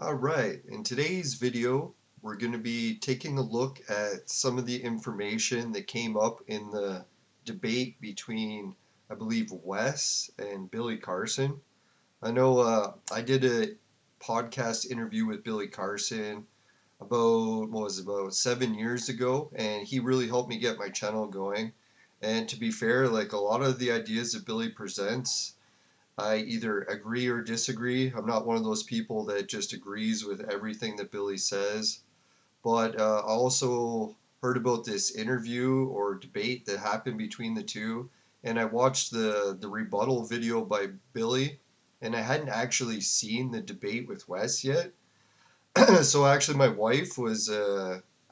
Alright, in today's video, we're going to be taking a look at some of the information that came up in the debate between, I believe, Wes and Billy Carson. I know I did a podcast interview with Billy Carson about 7 years ago, and he really helped me get my channel going. And to be fair, like a lot of the ideas that Billy presents, I either agree or disagree. I'm not one of those people that just agrees with everything that Billy says. But I also heard about this interview or debate that happened between the two, and I watched the rebuttal video by Billy, and I hadn't actually seen the debate with Wes yet. So actually, my wife was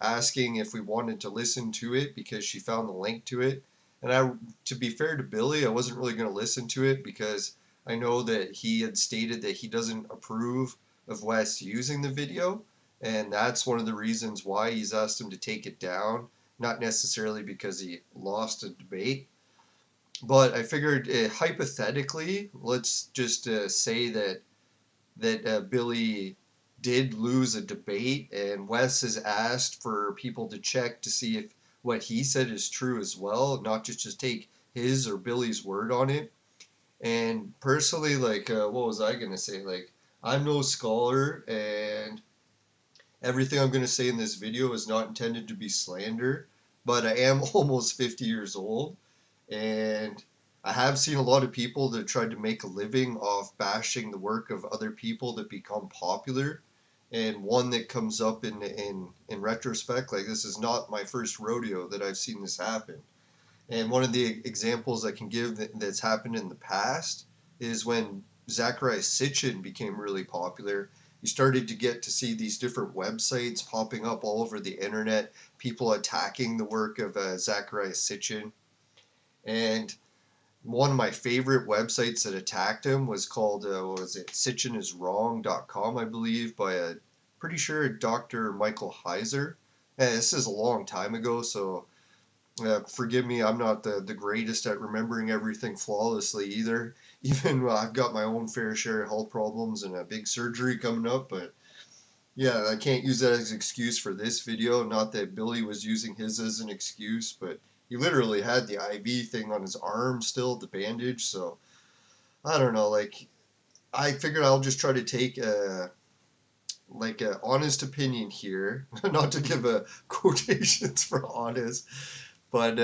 asking if we wanted to listen to it because she found the link to it. And to be fair to Billy, I wasn't really going to listen to it because I know that he had stated that he doesn't approve of Wes using the video, and that's one of the reasons why he's asked him to take it down. Not necessarily because he lost a debate, but I figured hypothetically, let's just say that Billy did lose a debate, and Wes has asked for people to check to see if what he said is true as well, not just take his or Billy's word on it. And personally, like, what was I gonna say? Like, I'm no scholar, and everything I'm gonna say in this video is not intended to be slander, but I am almost 50 years old, and I have seen a lot of people that tried to make a living off bashing the work of other people that become popular. And one that comes up in retrospect, like this is not my first rodeo that I've seen this happen. And one of the examples I can give that's happened in the past is when Zachariah Sitchin became really popular. You started to get to see these different websites popping up all over the internet, people attacking the work of Zachariah Sitchin. And one of my favorite websites that attacked him was called, what was it, sitchiniswrong.com, I believe, by a pretty sure Dr. Michael Heiser. And this is a long time ago, so forgive me, I'm not the greatest at remembering everything flawlessly either. Even I've got my own fair share of health problems and a big surgery coming up, but yeah, I can't use that as an excuse for this video. Not that Billy was using his as an excuse, but he literally had the IV thing on his arm still, the bandage. So I don't know. Like I figured I'll just try to take a honest opinion here, not to give a quotations for honest, but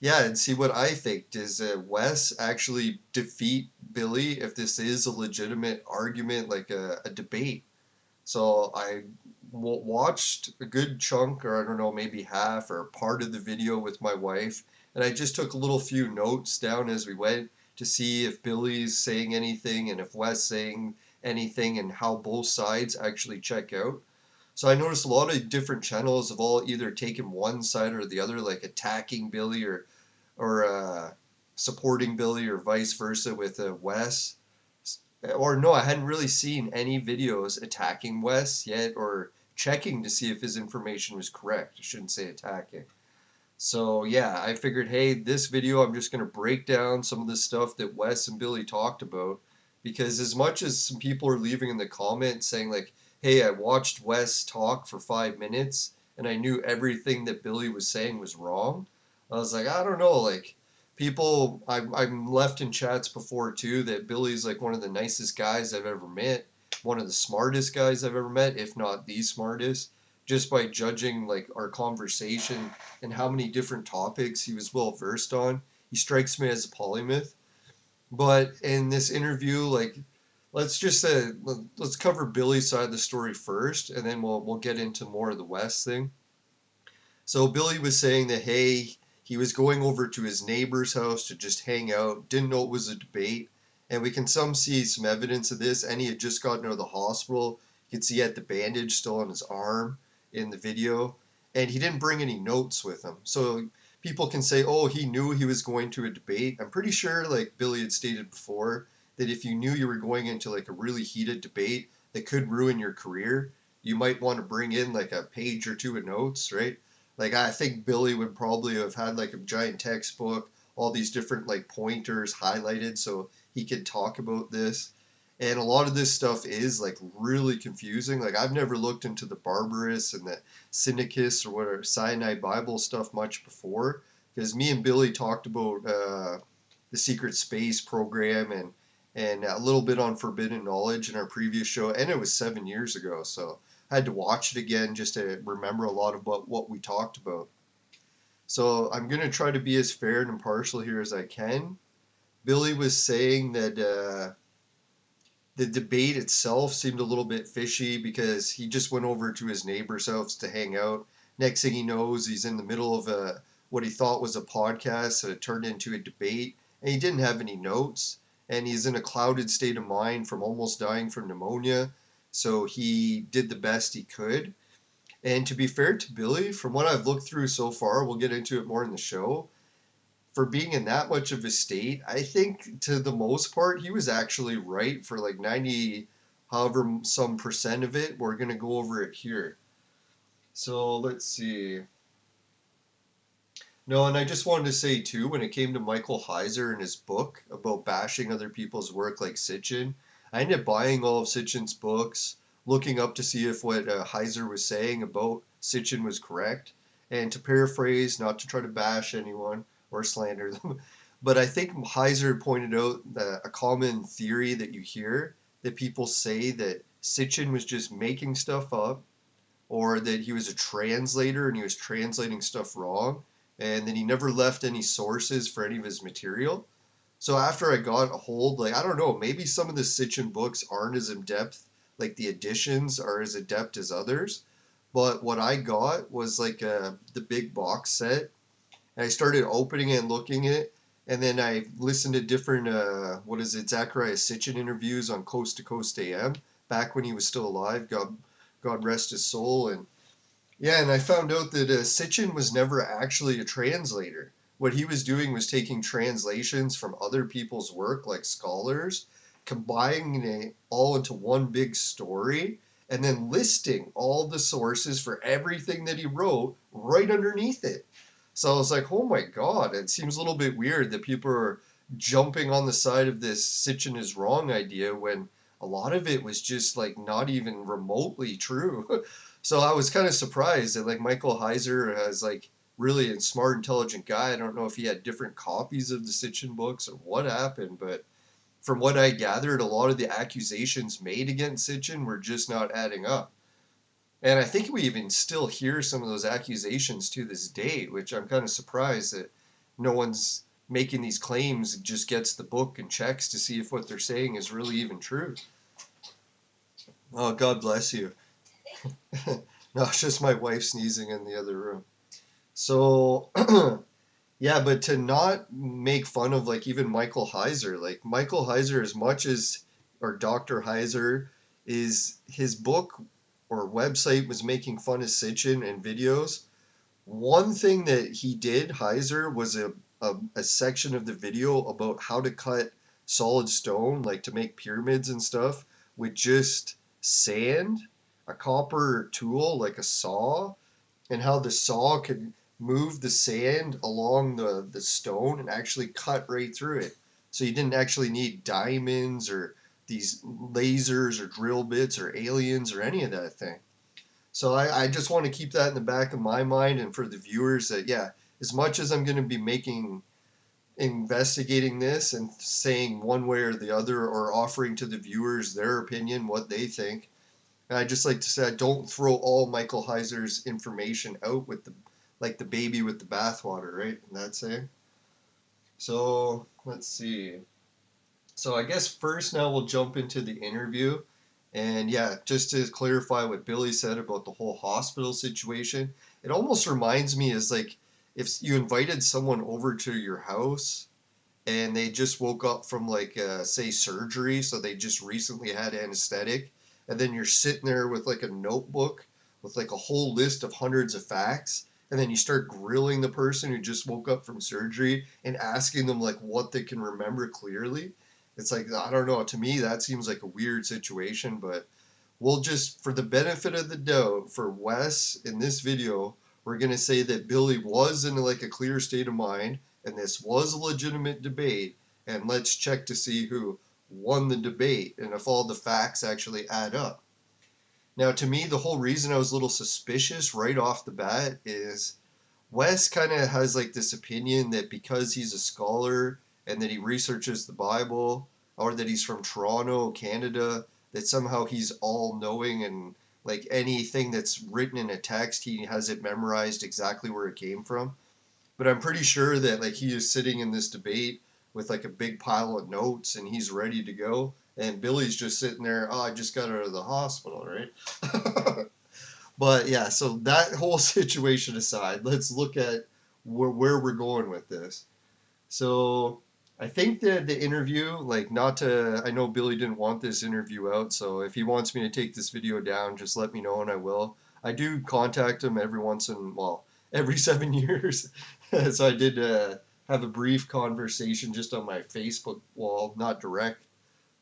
yeah, and see what I think. Does Wes actually defeat Billy if this is a legitimate argument, like a debate? So I watched a good chunk, or I don't know, maybe half or part of the video with my wife, and I just took a little few notes down as we went to see if Billy's saying anything and if Wes saying anything and how both sides actually check out. So I noticed a lot of different channels have all either taken one side or the other, like attacking Billy or supporting Billy or vice versa with Wes. Or no, I hadn't really seen any videos attacking Wes yet or checking to see if his information was correct. I shouldn't say attacking. So yeah, I figured, hey, this video I'm just gonna break down some of the stuff that Wes and Billy talked about, because as much as some people are leaving in the comments saying like, hey, I watched Wes talk for 5 minutes and I knew everything that Billy was saying was wrong, I was like, I don't know, like people I'm left in chats before too that Billy's like one of the nicest guys I've ever met, one of the smartest guys I've ever met, if not the smartest, just by judging like our conversation and how many different topics he was well versed on. He strikes me as a polymath. But in this interview, like, let's just let's cover Billy's side of the story first, and then we'll get into more of the West thing. So Billy was saying that hey, he was going over to his neighbor's house to just hang out, didn't know it was a debate, and we can see some evidence of this. And he had just gotten out of the hospital. You can see he had the bandage still on his arm in the video, and he didn't bring any notes with him. So people can say, oh, he knew he was going to a debate. I'm pretty sure, like Billy had stated before, that if you knew you were going into like a really heated debate that could ruin your career, you might want to bring in like a page or two of notes, right? Like I think Billy would probably have had like a giant textbook, all these different like pointers highlighted so he could talk about this. And a lot of this stuff is like really confusing. Like I've never looked into the Barbarous and the Syndicus or whatever Cyanide Bible stuff much before, because me and Billy talked about the Secret Space program and a little bit on Forbidden Knowledge in our previous show, and it was 7 years ago, so I had to watch it again just to remember a lot of what we talked about. So I'm gonna try to be as fair and impartial here as I can. Billy was saying that the debate itself seemed a little bit fishy because he just went over to his neighbor's house to hang out. Next thing he knows, he's in the middle of what he thought was a podcast, and it turned into a debate, and he didn't have any notes, and he's in a clouded state of mind from almost dying from pneumonia, so he did the best he could. And to be fair to Billy, from what I've looked through so far, we'll get into it more in the show, for being in that much of a state, I think to the most part he was actually right for like 90 however some percent of it. We're going to go over it here. So let's see. No, and I just wanted to say too, when it came to Michael Heiser and his book about bashing other people's work like Sitchin, I ended up buying all of Sitchin's books, looking up to see if what Heiser was saying about Sitchin was correct. And to paraphrase, not to try to bash anyone or slander them, but I think Heiser pointed out that a common theory that you hear, that people say that Sitchin was just making stuff up, or that he was a translator and he was translating stuff wrong, and then he never left any sources for any of his material. So after I got a hold, like I don't know, maybe some of the Sitchin books aren't as in depth, like the editions are as adept as others. But what I got was like the big box set, and I started opening it and looking at it, and then I listened to different what is it, Zachariah Sitchin interviews on Coast to Coast AM back when he was still alive. God rest his soul. And yeah, and I found out that Sitchin was never actually a translator. What he was doing was taking translations from other people's work, like scholars, combining it all into one big story, and then listing all the sources for everything that he wrote right underneath it. So I was like, oh my God, it seems a little bit weird that people are jumping on the side of this Sitchin is wrong idea when a lot of it was just like not even remotely true. So I was kind of surprised that like Michael Heiser has like really a smart, intelligent guy. I don't know if he had different copies of the Sitchin books or what happened, but from what I gathered, a lot of the accusations made against Sitchin were just not adding up. And I think we even still hear some of those accusations to this day, which I'm kind of surprised that no one's making these claims and just gets the book and checks to see if what they're saying is really even true. Oh, God bless you. No, it's just my wife sneezing in the other room. So, yeah, but to not make fun of like even Michael Heiser, like Michael Heiser, as much as, or Dr. Heiser, is his book or website was making fun of Sitchin and videos. One thing that he did, Heiser, was a section of the video about how to cut solid stone, like to make pyramids and stuff, with just sand, a copper tool, like a saw, and how the saw could move the sand along the stone and actually cut right through it. So you didn't actually need diamonds or these lasers or drill bits or aliens or any of that thing. So I just want to keep that in the back of my mind, and for the viewers that, yeah, as much as I'm going to be investigating this and saying one way or the other or offering to the viewers their opinion, what they think, I just like to say, don't throw all Michael Heiser's information out with the like the baby with the bathwater, right? And that's saying. So let's see. So I guess first now we'll jump into the interview. And yeah, just to clarify what Billy said about the whole hospital situation, it almost reminds me as like if you invited someone over to your house and they just woke up from like say surgery, so they just recently had anesthetic, and then you're sitting there with like a notebook with like a whole list of hundreds of facts, and then you start grilling the person who just woke up from surgery and asking them like what they can remember clearly. It's like, I don't know, to me that seems like a weird situation, but we'll just, for the benefit of the doubt, for Wes in this video, we're going to say that Billy was in like a clear state of mind and this was a legitimate debate, and let's check to see who won the debate, and if all the facts actually add up. Now, to me, the whole reason I was a little suspicious right off the bat is Wes kind of has like this opinion that because he's a scholar and that he researches the Bible, or that he's from Toronto, Canada, that somehow he's all knowing, and like anything that's written in a text, he has it memorized exactly where it came from. But I'm pretty sure that like he is sitting in this debate with like a big pile of notes and he's ready to go. And Billy's just sitting there, oh, I just got out of the hospital, right? But yeah, so that whole situation aside, let's look at where we're going with this. So I think that the interview, like, not to, I know Billy didn't want this interview out, so if he wants me to take this video down, just let me know and I will. I do contact him every once in, well, every 7 years. So I did have a brief conversation just on my Facebook wall, not direct.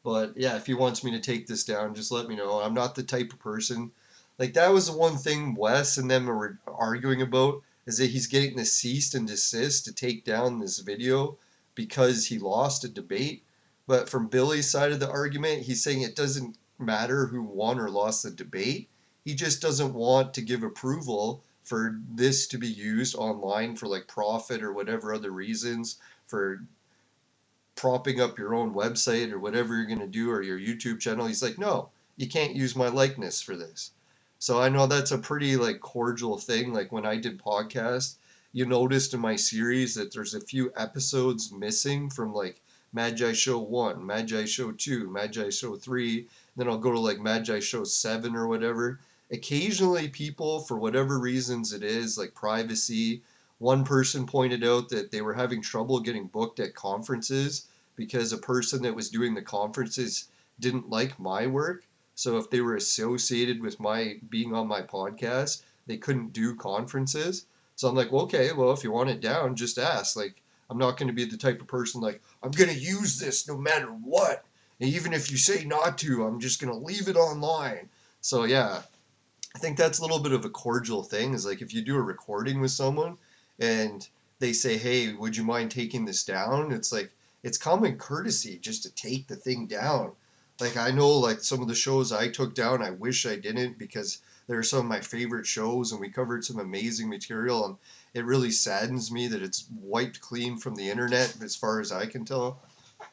But yeah, if he wants me to take this down, just let me know. I'm not the type of person. Like, that was the one thing Wes and them were arguing about, is that he's getting the cease and desist to take down this video because he lost a debate. But from Billy's side of the argument, he's saying it doesn't matter who won or lost the debate. He just doesn't want to give approval for this to be used online for like profit or whatever other reasons, for propping up your own website or whatever you're going to do, or your YouTube channel. He's like, no, you can't use my likeness for this. So I know that's a pretty like cordial thing. Like when I did podcast, you noticed in my series that there's a few episodes missing from like Magi Show 1, Magi Show 2, Magi Show 3, then I'll go to like Magi Show 7 or whatever. Occasionally people, for whatever reasons it is, like privacy, one person pointed out that they were having trouble getting booked at conferences because a person that was doing the conferences didn't like my work. So if they were associated with my being on my podcast, they couldn't do conferences. So I'm like, well, okay, well, if you want it down, just ask. Like, I'm not going to be the type of person like, I'm going to use this no matter what. And even if you say not to, I'm just going to leave it online. So yeah, I think that's a little bit of a cordial thing, is like if you do a recording with someone and they say, hey, would you mind taking this down? It's like, it's common courtesy just to take the thing down. Like, I know like some of the shows I took down, I wish I didn't, because they're some of my favorite shows and we covered some amazing material, and it really saddens me that it's wiped clean from the internet as far as I can tell.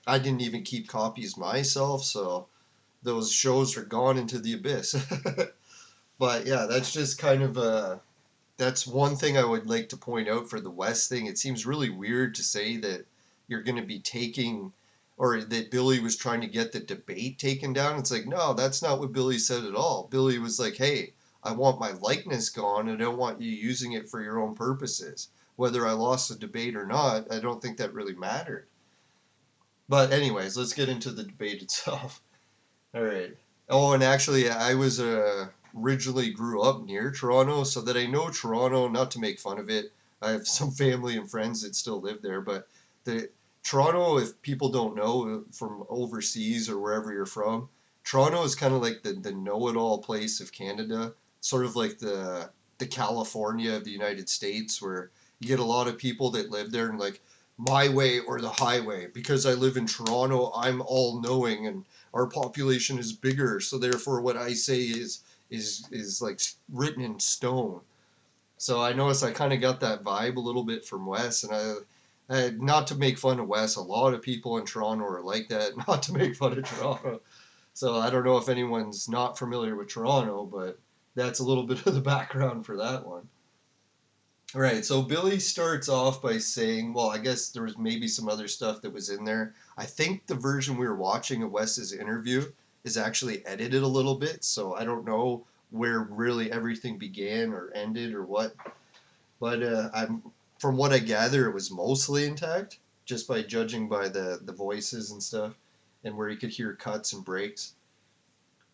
I didn't even keep copies myself, so those shows are gone into the abyss. But yeah, that's just kind of that's one thing I would like to point out for the West thing. It seems really weird to say that you're going to be taking, or that Billy was trying to get the debate taken down. It's like, no, that's not what Billy said at all. Billy was like, hey, I want my likeness gone and I don't want you using it for your own purposes. Whether I lost the debate or not, I don't think that really mattered. But anyways, let's get into the debate itself. All right. Oh, and actually, I was originally grew up near Toronto, so that I know Toronto. Not to make fun of it, I have some family and friends that still live there. But the Toronto, if people don't know from overseas or wherever you're from, Toronto is kind of like the know-it-all place of Canada, sort of like the California of the United States, where you get a lot of people that live there and like my way or the highway. Because I live in Toronto, I'm all knowing, and our population is bigger, so therefore what I say is like written in stone. So I noticed I kind of got that vibe a little bit from Wes, and not to make fun of Wes, a lot of people in Toronto are like that. Not to make fun of Toronto. So I don't know if anyone's not familiar with Toronto, but that's a little bit of the background for that one. All right, so Billy starts off by saying, well, I guess there was maybe some other stuff that was in there. I think the version we were watching of Wes's interview is actually edited a little bit, so I don't know where really everything began or ended or what. But from what I gather, it was mostly intact, just by judging by the voices and stuff, and where you could hear cuts and breaks.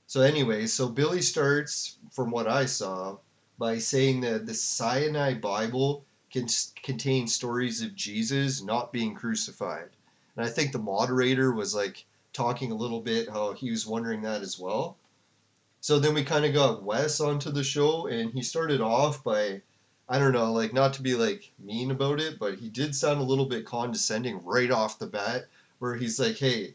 So anyway, so Billy starts, from what I saw, by saying that the Sinai Bible can contain stories of Jesus not being crucified. And I think the moderator was like talking a little bit how he was wondering that as well. So then we kind of got Wes onto the show, and he started off by, I don't know, like, not to be like mean about it, but he did sound a little bit condescending right off the bat, where he's like, hey,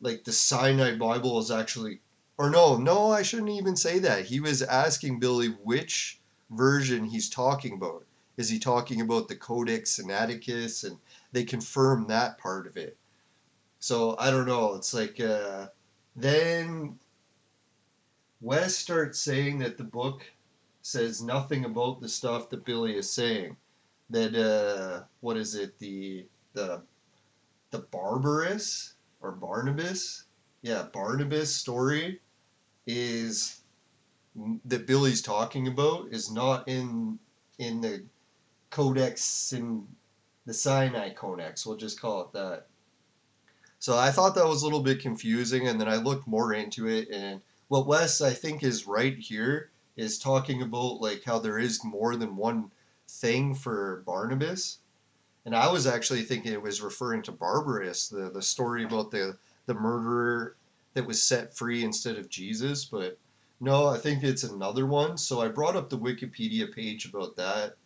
like the Sinai Bible is actually, or no, I shouldn't even say that. He was asking Billy which version he's talking about. Is he talking about the Codex Sinaiticus? And they confirm that part of it. So I don't know. It's like then Wes starts saying that the book says nothing about the stuff that Billy is saying. That what is it? The the Barbarous or Barnabas? Yeah, Barnabas story is that Billy's talking about is not in the Codex in the Sinai Codex. We'll just call it that. So I thought that was a little bit confusing, and then I looked more into it, and what Wes I think is right here is talking about like how there is more than one thing for Barnabas, and I was actually thinking it was referring to Barbarous, the story about the murderer that was set free instead of Jesus, but no, I think it's another one. So I brought up the Wikipedia page about that.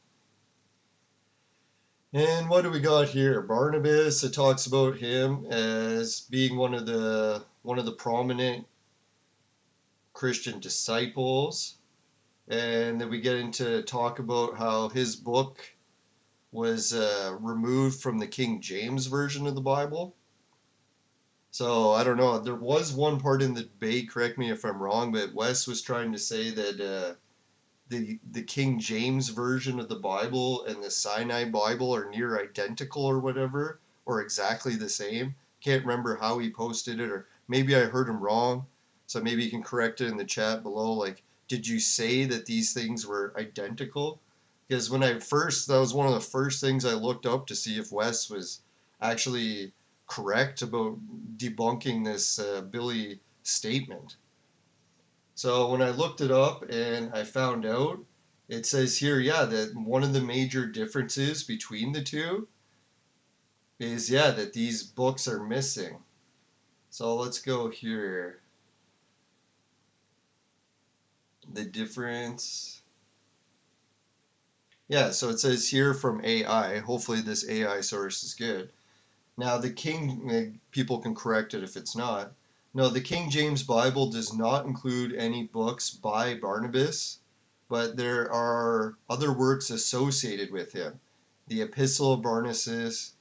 And what do we got here? Barnabas, it talks about him as being one of the prominent Christian disciples. And then we get into talk about how his book was removed from the King James version of the Bible. So I don't know. There was one part in the debate, correct me if I'm wrong, but Wes was trying to say that the King James version of the Bible and the Sinai Bible are near identical or whatever, or exactly the same. Can't remember how he posted it, or maybe I heard him wrong. So maybe you can correct it in the chat below. Like, did you say that these things were identical? Because that was one of the first things I looked up to see if Wes was actually correct about debunking this Billy statement. So when I looked it up and I found out, it says here, yeah, that one of the major differences between the two is, yeah, that these books are missing. So let's go here. The difference. Yeah, so it says here from AI. Hopefully this AI source is good. Now, people can correct it if it's not. No, the King James Bible does not include any books by Barnabas, but there are other works associated with him. The Epistle of Barnabas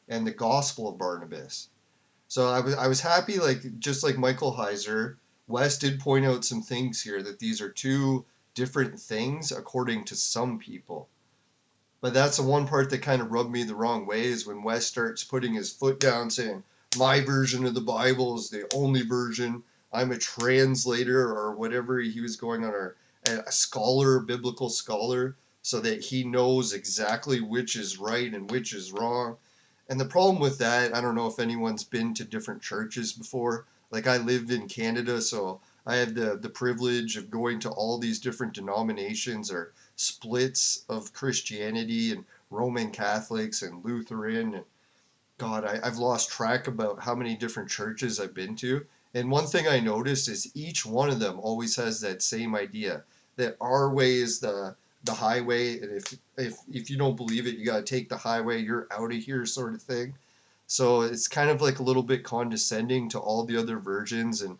and the Gospel of Barnabas. So I was happy, like just like Michael Heiser, Wes did point out some things here that these are two different things according to some people. But that's the one part that kind of rubbed me the wrong way is when Wes starts putting his foot down saying, my version of the Bible is the only version. I'm a translator or whatever he was going on, or a scholar, biblical scholar, so that he knows exactly which is right and which is wrong. And the problem with that, I don't know if anyone's been to different churches before. Like I live in Canada, so I have the privilege of going to all these different denominations or splits of Christianity and Roman Catholics and Lutheran and God, I've lost track about how many different churches I've been to. And one thing I noticed is each one of them always has that same idea that our way is the highway, and if you don't believe it, you got to take the highway. You're out of here, sort of thing. So it's kind of like a little bit condescending to all the other versions. And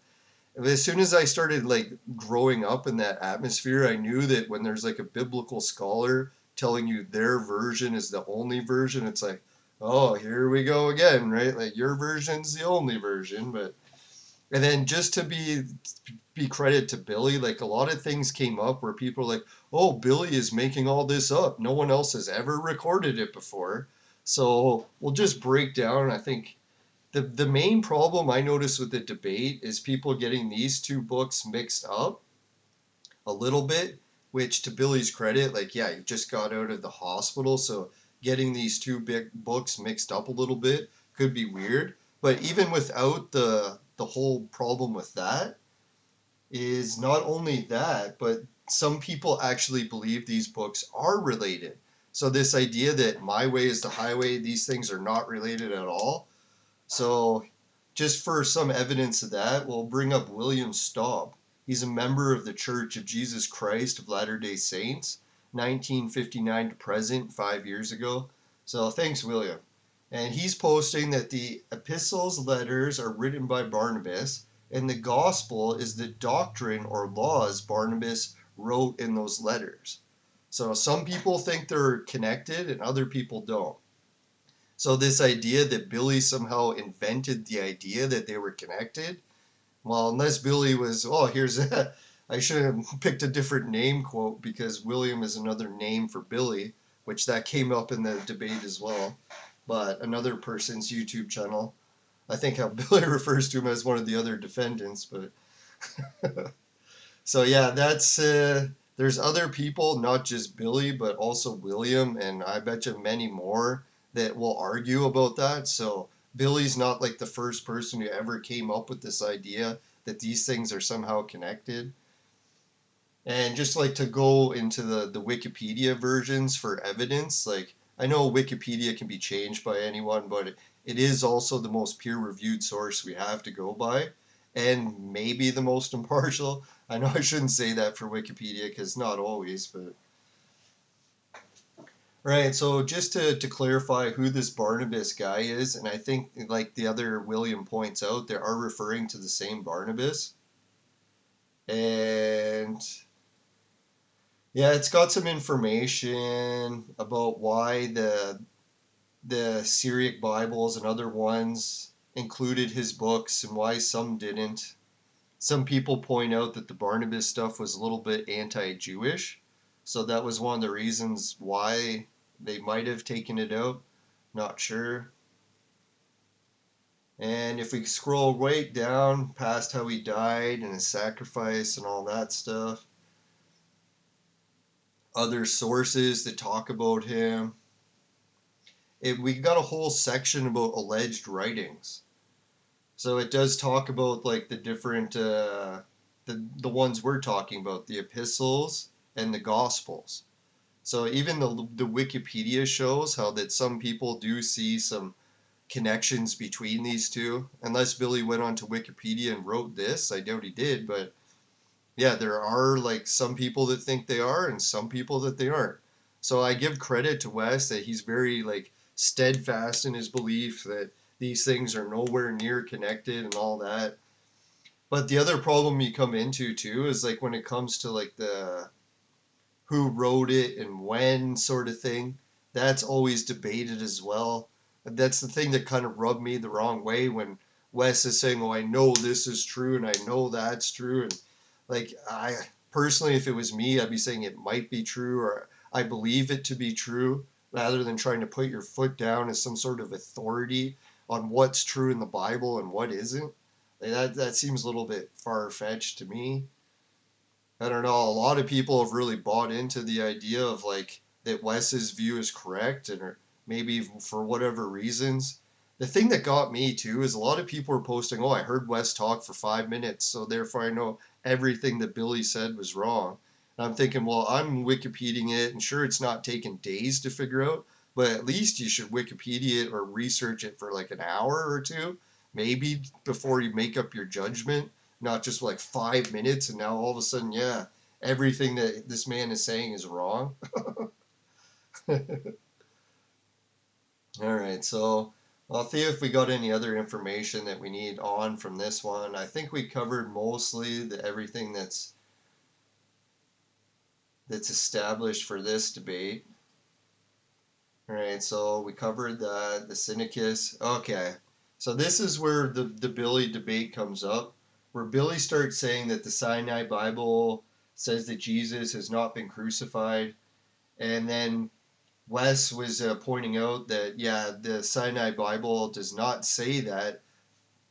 as soon as I started like growing up in that atmosphere, I knew that when there's like a biblical scholar telling you their version is the only version, it's like, oh, here we go again, right? Like your version's the only version, but and then just to be credit to Billy, like a lot of things came up where people are like, "Oh, Billy is making all this up. No one else has ever recorded it before." So we'll just break down. I think the main problem I notice with the debate is people getting these two books mixed up a little bit, which to Billy's credit, like yeah, he just got out of the hospital, so getting these two big books mixed up a little bit could be weird. But even without the whole problem with that, is not only that, but some people actually believe these books are related. So this idea that my way is the highway, these things are not related at all. So, just for some evidence of that, we'll bring up William Staub. He's a member of the Church of Jesus Christ of Latter-day Saints, 1959 to present, 5 years ago. So, thanks, William. And he's posting that the epistles, letters are written by Barnabas, and the gospel is the doctrine or laws Barnabas wrote in those letters. So some people think they're connected and other people don't. So this idea that Billy somehow invented the idea that they were connected, well, unless Billy was, oh, here's a, I should have picked a different name quote because William is another name for Billy, which that came up in the debate as well. But another person's YouTube channel. I think how Billy refers to him as one of the other defendants, but so yeah, that's there's other people, not just Billy, but also William, and I bet you many more that will argue about that. So Billy's not like the first person who ever came up with this idea that these things are somehow connected. And just like to go into the Wikipedia versions for evidence, like I know Wikipedia can be changed by anyone, but it is also the most peer-reviewed source we have to go by, and maybe the most impartial. I know I shouldn't say that for Wikipedia because not always, but right. So just to clarify who this Barnabas guy is, and I think like the other William points out, they are referring to the same Barnabas, and yeah, it's got some information about why the Syriac Bibles and other ones included his books and why some didn't. Some people point out that the Barnabas stuff was a little bit anti-Jewish, so that was one of the reasons why they might have taken it out. Not sure. And if we scroll right down past how he died and his sacrifice and all that stuff, other sources that talk about him, we got a whole section about alleged writings. So it does talk about like the different the ones we're talking about, the epistles and the gospels. So even the Wikipedia shows how that some people do see some connections between these two. Unless Billy went onto Wikipedia and wrote this, I doubt he did, but yeah, there are like some people that think they are and some people that they aren't. So I give credit to Wes that he's very like steadfast in his belief that these things are nowhere near connected and all that. But the other problem you come into too is like when it comes to like the who wrote it and when sort of thing, that's always debated as well. That's the thing that kind of rubbed me the wrong way when Wes is saying, "Oh, I know this is true and I know that's true," and like I personally, if it was me, I'd be saying it might be true or I believe it to be true, rather than trying to put your foot down as some sort of authority on what's true in the Bible and what isn't. Like, that seems a little bit far fetched to me. I don't know. A lot of people have really bought into the idea of like that Wes's view is correct, and or maybe for whatever reasons. The thing that got me too is a lot of people are posting, "Oh, I heard Wes talk for 5 minutes, so therefore I know everything that Billy said was wrong." And I'm thinking, well, I'm Wikipediaing it, and sure, it's not taking days to figure out, but at least you should Wikipedia it or research it for like an hour or two, maybe before you make up your judgment, not just like 5 minutes and now all of a sudden, yeah, everything that this man is saying is wrong. All right, so I'll see if we got any other information that we need on from this one. I think we covered mostly everything that's established for this debate. All right, so we covered the Syndicus. Okay, so this is where the Billy debate comes up, where Billy starts saying that the Sinai Bible says that Jesus has not been crucified, and then Wes was pointing out that yeah, the Sinai Bible does not say that,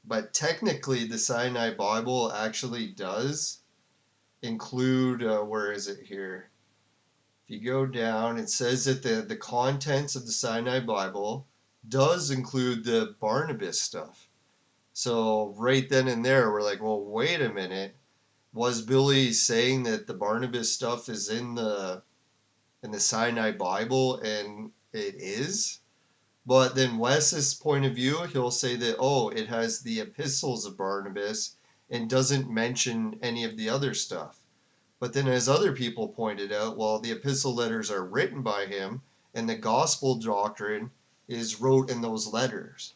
but technically the Sinai Bible actually does include where is it here? If you go down, it says that the contents of the Sinai Bible does include the Barnabas stuff. So right then and there, we're like, well, wait a minute. Was Billy saying that the Barnabas stuff is in the Sinai Bible, and it is? But then Wes's point of view, he'll say that, oh, it has the epistles of Barnabas and doesn't mention any of the other stuff. But then, as other people pointed out, well, the epistle letters are written by him, and the gospel doctrine is wrote in those letters.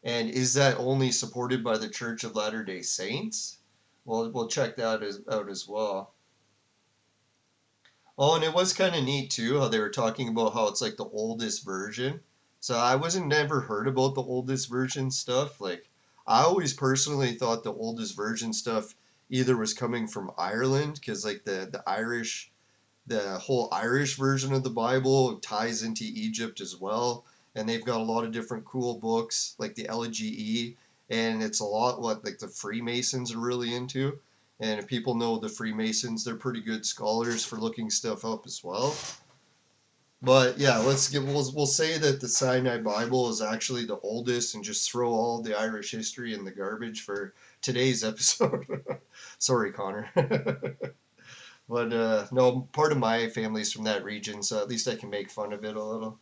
And is that only supported by the Church of Latter-day Saints? Well, we'll check that out as well. Oh, and it was kind of neat too how they were talking about how it's like the oldest version. So I wasn't never heard about the oldest version stuff. Like I always personally thought the oldest version stuff either was coming from Ireland because like the whole Irish version of the Bible ties into Egypt as well, and they've got a lot of different cool books like the LGE, and it's a lot what like the Freemasons are really into. And if people know the Freemasons, they're pretty good scholars for looking stuff up as well. But yeah, we'll say that the Sinai Bible is actually the oldest, and just throw all the Irish history in the garbage for today's episode. Sorry, Connor. But no, part of my family's from that region, so at least I can make fun of it a little.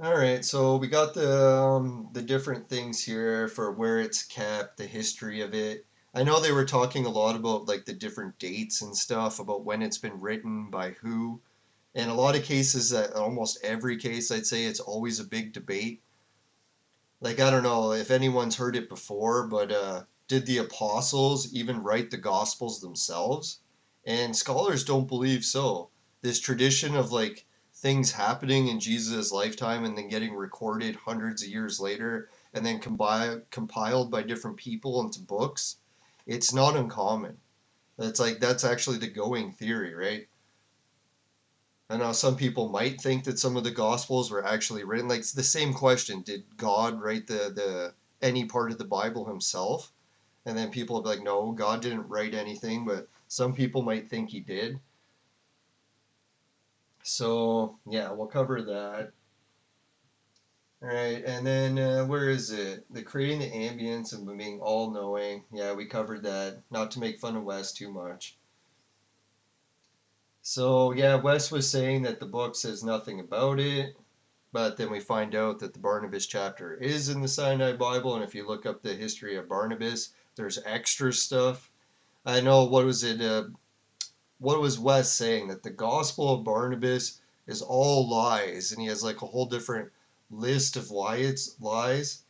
All right, so we got the different things here for where it's kept, the history of it. I know they were talking a lot about like the different dates and stuff, about when it's been written by who. In a lot of cases, almost every case, I'd say it's always a big debate. Like I don't know if anyone's heard it before, but did the apostles even write the gospels themselves? And scholars don't believe so. This tradition of like things happening in Jesus' lifetime and then getting recorded hundreds of years later and then compiled by different people into books, it's not uncommon. That's actually the going theory, right? I know some people might think that some of the gospels were actually written. Like it's the same question: did God write the any part of the Bible himself? And then people will be like, no, God didn't write anything, but some people might think he did. So yeah, we'll cover that. All right, and then where is it? The creating the ambience and being all knowing. Yeah, we covered that. Not to make fun of Wes too much. So yeah, Wes was saying that the book says nothing about it. But then we find out that the Barnabas chapter is in the Sinai Bible, and if you look up the history of Barnabas, there's extra stuff. I know what was it? What was Wes saying that the Gospel of Barnabas is all lies, and he has like a whole different list of lies.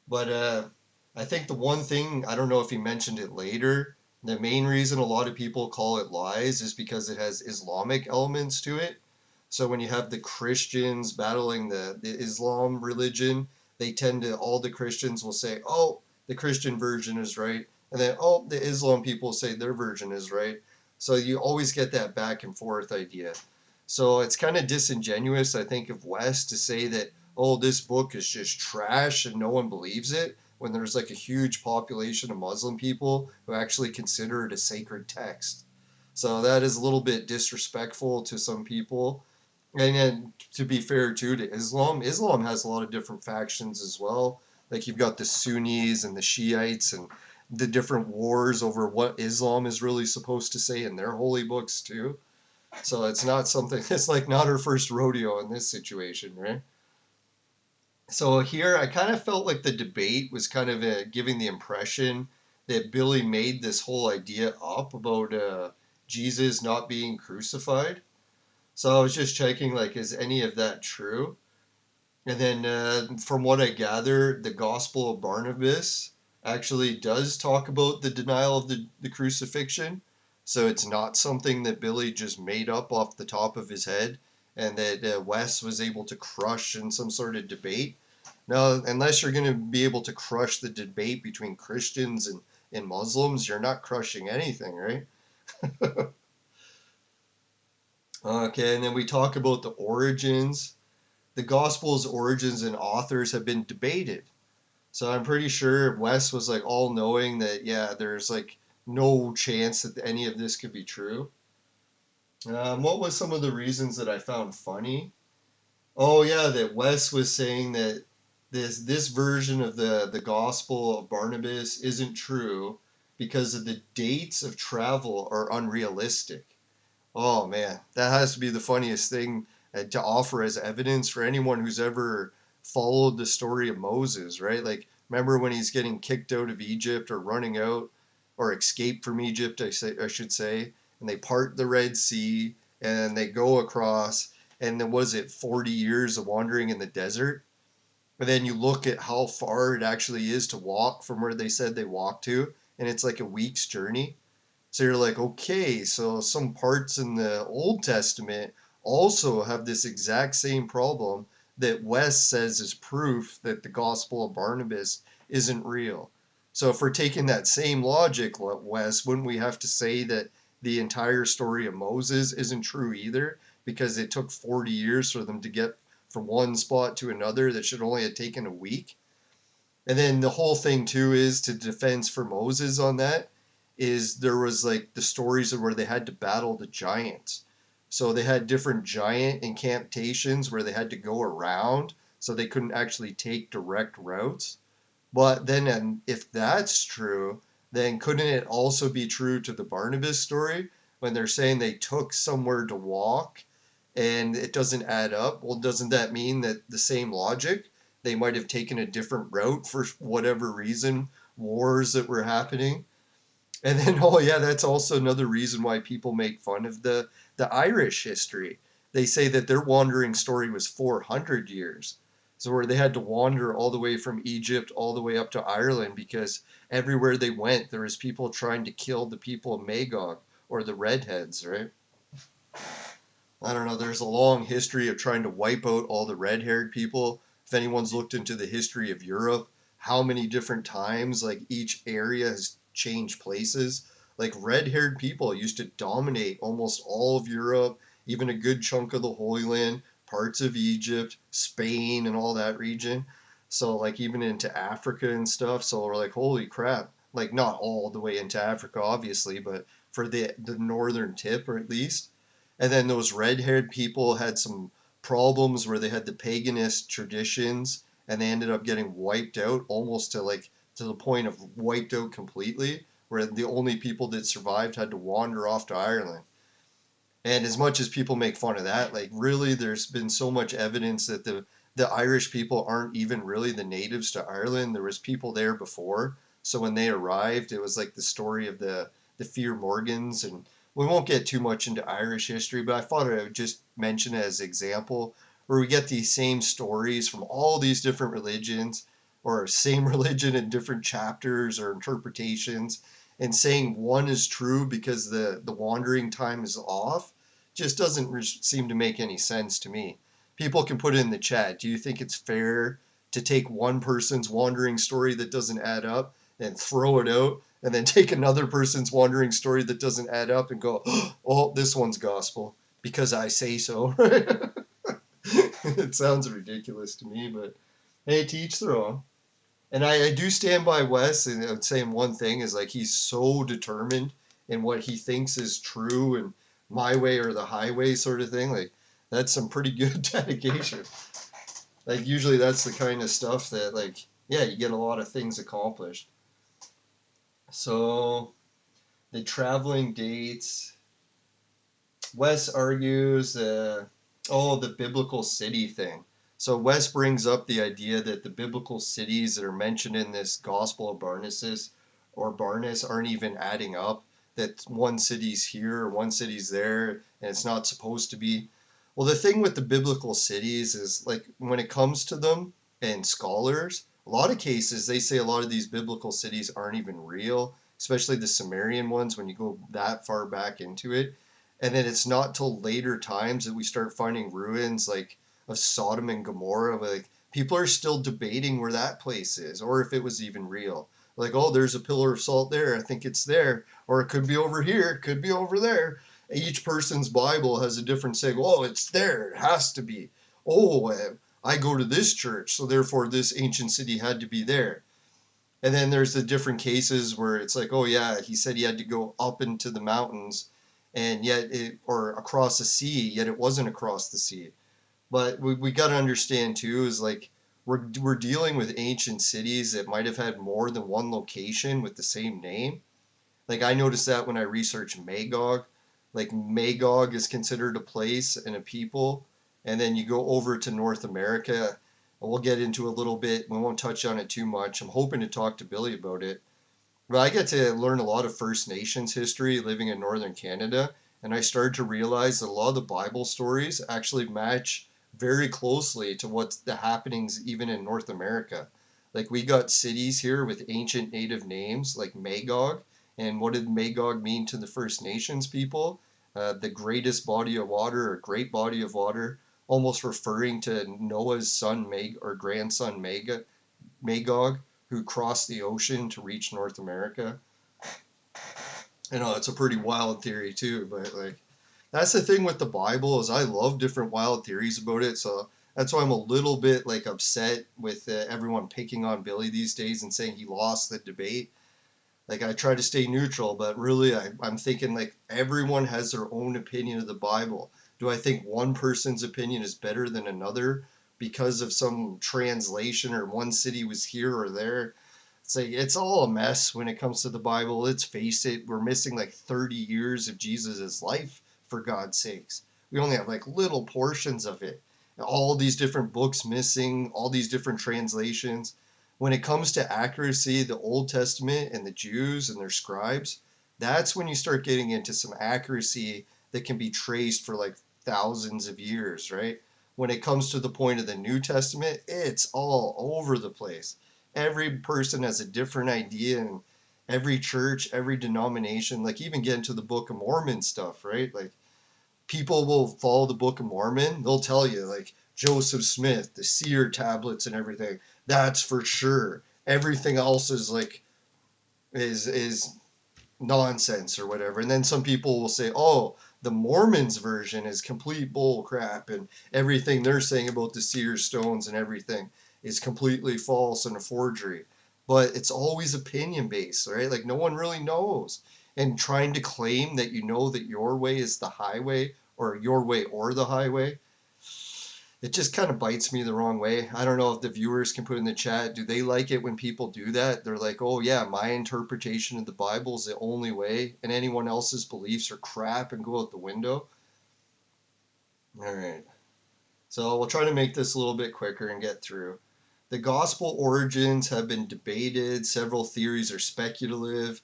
But I think the one thing I don't know if he mentioned it later. The main reason a lot of people call it lies is because it has Islamic elements to it. So when you have the Christians battling the Islam religion, they tend to, all the Christians will say, oh, the Christian version is right. And then, oh, the Islam people say their version is right. So you always get that back and forth idea. So it's kind of disingenuous, I think, of West to say that, oh, this book is just trash and no one believes it, when there's like a huge population of Muslim people who actually consider it a sacred text. So that is a little bit disrespectful to some people. And then to be fair too to Islam, Islam has a lot of different factions as well. Like you've got the Sunnis and the Shiites and the different wars over what Islam is really supposed to say in their holy books too. So it's not something, it's like not her first rodeo in this situation, right? So here I kind of felt like the debate was kind of giving the impression that Billy made this whole idea up about Jesus not being crucified. So I was just checking, like, is any of that true? And then, from what I gather, the Gospel of Barnabas actually does talk about the denial of the crucifixion. So it's not something that Billy just made up off the top of his head and that Wes was able to crush in some sort of debate. Now, unless you're going to be able to crush the debate between Christians and Muslims, you're not crushing anything, right? Okay, and then we talk about the origins. The Gospel's origins and authors have been debated. So I'm pretty sure Wes was like all knowing that, yeah, there's like no chance that any of this could be true. What was some of the reasons that I found funny? Oh yeah, that Wes was saying that this version of the Gospel of Barnabas isn't true because of the dates of travel are unrealistic. Oh man, that has to be the funniest thing to offer as evidence for anyone who's ever followed the story of Moses, right? Like, remember when he's getting kicked out of Egypt or running out or escaped from Egypt, I should say, and they part the Red Sea and they go across, and then was it 40 years of wandering in the desert? And then you look at how far it actually is to walk from where they said they walked to, and it's like a week's journey. So you're like, okay, so some parts in the Old Testament also have this exact same problem that Wes says is proof that the Gospel of Barnabas isn't real. So if we're taking that same logic, Wes, wouldn't we have to say that the entire story of Moses isn't true either? Because it took 40 years for them to get from one spot to another that should only have taken a week. And then the whole thing too is to defense for Moses on that is there was like the stories of where they had to battle the giants. So they had different giant incantations where they had to go around, so they couldn't actually take direct routes. But then, and if that's true, then couldn't it also be true to the Barnabas story when they're saying they took somewhere to walk and it doesn't add up? Well, doesn't that mean that the same logic? They might have taken a different route for whatever reason, wars that were happening. And then, oh yeah, that's also another reason why people make fun of the Irish history. They say that their wandering story was 400 years. So where they had to wander all the way from Egypt all the way up to Ireland because everywhere they went, there was people trying to kill the people of Magog or the redheads, right? I don't know. There's a long history of trying to wipe out all the red-haired people. If anyone's looked into the history of Europe, how many different times like each area has changed places. Like red-haired people used to dominate almost all of Europe, even a good chunk of the Holy Land, parts of Egypt, Spain, and all that region. So like even into Africa and stuff. So we're like, holy crap! Like not all the way into Africa, obviously, but for the northern tip, or at least. And then those red-haired people had some problems where they had the paganist traditions and they ended up getting wiped out almost to like to the point of wiped out completely, where the only people that survived had to wander off to Ireland. And as much as people make fun of that, like really there's been so much evidence that the Irish people aren't even really the natives to Ireland. There was people there before. So when they arrived, it was like the story of the Fear Morgans, and we won't get too much into Irish history, but I thought I would just mention it as an example where we get these same stories from all these different religions or same religion in different chapters or interpretations, and saying one is true because the wandering time is off just doesn't seem to make any sense to me. People can put it in the chat. Do you think it's fair to take one person's wandering story that doesn't add up and throw it out, and then take another person's wandering story that doesn't add up and go, oh, this one's gospel because I say so? It sounds ridiculous to me, but hey, to each their own. And I do stand by Wes, and I would say one thing is like he's so determined in what he thinks is true and my way or the highway sort of thing. Like that's some pretty good dedication. Like usually that's the kind of stuff that like yeah, you get a lot of things accomplished. So the traveling dates. Wes argues the biblical city thing. So Wes brings up the idea that the biblical cities that are mentioned in this Gospel of Barnabas aren't even adding up. That one city's here or one city's there, and it's not supposed to be. Well, the thing with the biblical cities is like when it comes to them and scholars, a lot of cases they say a lot of these biblical cities aren't even real, especially the Sumerian ones when you go that far back into it. And then it's not till later times that we start finding ruins like of Sodom and Gomorrah. Like people are still debating where that place is or if it was even real. Like, oh, there's a pillar of salt there. I think it's there. Or it could be over here. It could be over there. Each person's Bible has a different saying. Oh, it's there. It has to be. Oh, I go to this church, so therefore this ancient city had to be there. And then there's the different cases where it's like, oh yeah, he said he had to go up into the mountains, and yet it, or across the sea, yet it wasn't across the sea. But we got to understand too is like we're dealing with ancient cities that might have had more than one location with the same name. Like I noticed that when I researched Magog. Like Magog is considered a place and a people, and then you go over to North America, and we'll get into a little bit. We won't touch on it too much. I'm hoping to talk to Billy about it. But I get to learn a lot of First Nations history living in northern Canada, and I started to realize that a lot of the Bible stories actually match very closely to what's the happenings even in North America. Like we got cities here with ancient native names like Magog, and what did Magog mean to the First Nations people? The greatest body of water, or great body of water, almost referring to Noah's son or grandson Magog, who crossed the ocean to reach North America. You know, it's a pretty wild theory too, but like that's the thing with the Bible is I love different wild theories about it. So that's why I'm a little bit like upset with everyone picking on Billy these days and saying he lost the debate. Like I try to stay neutral, but really I'm thinking like everyone has their own opinion of the Bible. Do I think one person's opinion is better than another because of some translation or one city was here or there? It's like it's all a mess when it comes to the Bible. Let's face it, we're missing like 30 years of Jesus's life, for God's sakes. We only have like little portions of it. All these different books missing, all these different translations. When it comes to accuracy, the Old Testament and the Jews and their scribes, that's when you start getting into some accuracy that can be traced for like thousands of years, right? When it comes to the point of the New Testament, it's all over the place. Every person has a different idea, and every church, every denomination, like even get into the Book of Mormon stuff, right? Like people will follow the Book of Mormon, they'll tell you like Joseph Smith, the seer tablets and everything. That's for sure. Everything else is like is nonsense or whatever. And then some people will say, "Oh, the Mormons version is complete bull crap and everything they're saying about the seer stones and everything is completely false and a forgery." But it's always opinion based, right? Like no one really knows. And trying to claim that you know that your way is the highway or your way or the highway, it just kind of bites me the wrong way. I don't know if the viewers can put in the chat, do they like it when people do that? They're like, oh yeah, my interpretation of the Bible is the only way, and anyone else's beliefs are crap and go out the window. All right. So we'll try to make this a little bit quicker and get through. The gospel origins have been debated, several theories are speculative,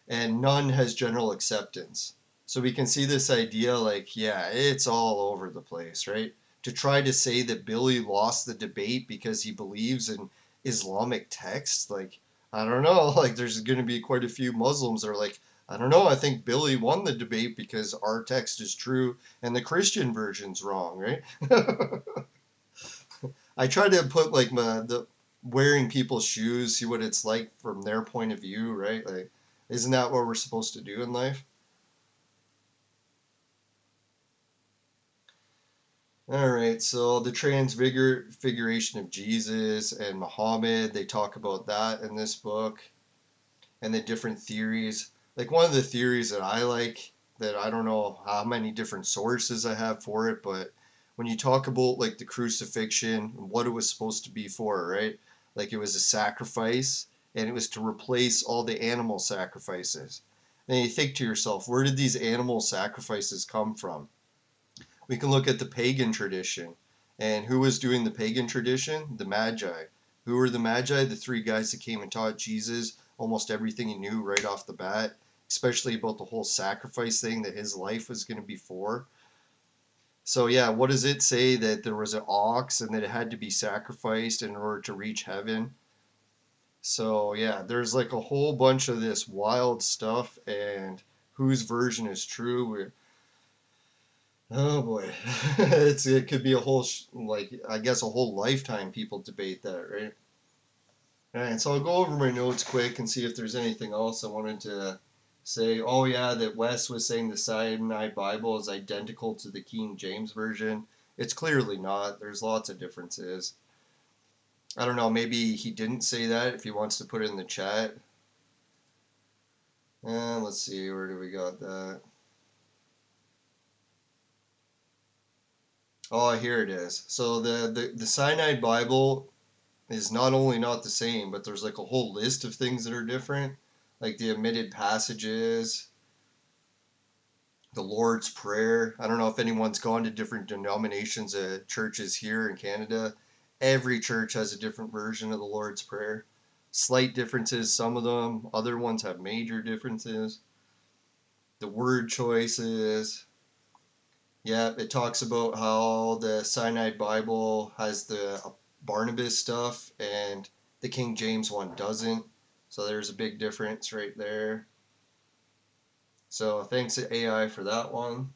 and none has general acceptance. So we can see this idea like, yeah, it's all over the place, right? To try to say that Billy lost the debate because he believes in Islamic texts, like, I don't know, like there's going to be quite a few Muslims that are like, I don't know, I think Billy won the debate because our text is true and the Christian version's wrong, right? I try to put like the wearing people's shoes, see what it's like from their point of view, right? Like, isn't that what we're supposed to do in life? All right, so the transfiguration of Jesus and Muhammad, they talk about that in this book and the different theories. Like one of the theories that I like, that I don't know how many different sources I have for it, but when you talk about like the crucifixion and what it was supposed to be for, right? Like it was a sacrifice and it was to replace all the animal sacrifices. And you think to yourself, where did these animal sacrifices come from? We can look at the pagan tradition. And who was doing the pagan tradition? The Magi. Who were the Magi? The three guys that came and taught Jesus almost everything he knew right off the bat, especially about the whole sacrifice thing that his life was going to be for. So, yeah, what does it say? That there was an ox and that it had to be sacrificed in order to reach heaven? So, yeah, there's like a whole bunch of this wild stuff, and whose version is true? Oh boy, it could be a whole like I guess a whole lifetime people debate that, right? All right, so I'll go over my notes quick and see if there's anything else I wanted to say. Oh yeah, that Wes was saying the Sinai Bible is identical to the King James version. It's clearly not. There's lots of differences. I don't know. Maybe he didn't say that. If he wants to put it in the chat. And let's see, where do we got that? Oh, here it is. So the Sinai Bible is not only not the same, but there's like a whole list of things that are different, like the omitted passages, the Lord's Prayer. I don't know if anyone's gone to different denominations of churches here in Canada. Every church has a different version of the Lord's Prayer. Slight differences, some of them. Other ones have major differences. The word choices. Yeah, it talks about how the Sinai Bible has the Barnabas stuff and the King James one doesn't. So there's a big difference right there. So thanks to AI for that one.